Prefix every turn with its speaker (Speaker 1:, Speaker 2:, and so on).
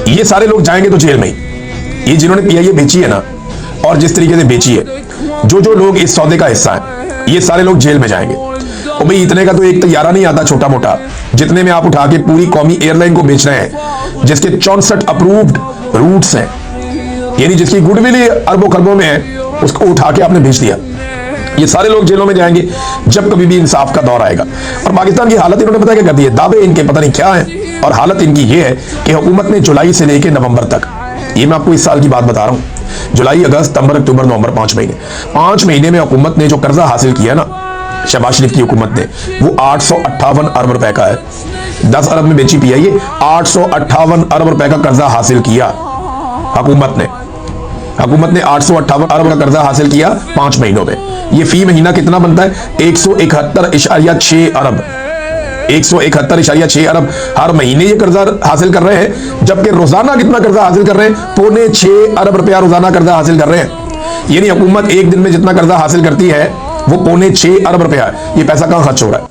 Speaker 1: ये सारे लोग जाएंगे तो जेल में ही। ये जिन्होंने पीआईए बेची है ना, और जिस तरीके से बेची है, जो लोग इस सौदे का हिस्सा है, ये सारे लोग जेल में जाएंगे। और भाई इतने का तो एक तैयारा नहीं आता छोटा मोटा, जितने में आप उठा के पूरी कौमी एयरलाइन को बेच रहे हैं, जिसके 64 अप्रूव्ड रूट्स हैं, यानी जिसकी गुडविल अरबों खरबों में है, उसको उठा के आपने बेच दिया। ये सारे लोग जेलों में जाएंगे जब कभी भी इंसाफ का दौर आएगा। और पाकिस्तान की हालत इन्होंने पता क्या कर दी है, दावे इनके पता नहीं क्या है, और हालत इनकी ये है कि हुकूमत ने जुलाई से लेकर नवंबर तक, ये मैं आपको इस साल की बात बता रहा हूं, जुलाई अगस्त सितंबर अक्टूबर नवंबर 5 महीने में हुकूमत ने जो कर्जा हासिल किया ना, शहबाज शरीफ की हुकूमत ने, वो 858 अरब रुपए का है। 10 अरब में बेची पीआईए, 858 अरब रुपए का कर्जा हासिल किया हुकूमत ने 858 अरब का कर्जा हासिल किया 5 महीनों में। ये फी महीना कितना बनता है? 171.6 अरब 171.6 अरब हर महीने ये कर्जा हासिल कर रहे हैं, जबकि रोजाना कितना कर्जा हासिल कर रहे हैं? 6.25 अरब रुपया रोजाना कर्जा हासिल कर रहे हैं। यानी हुकूमत एक दिन में जितना कर्जा हासिल करती है वो 6.25 अरब रुपया है। ये पैसा कहां खर्च हो रहा है?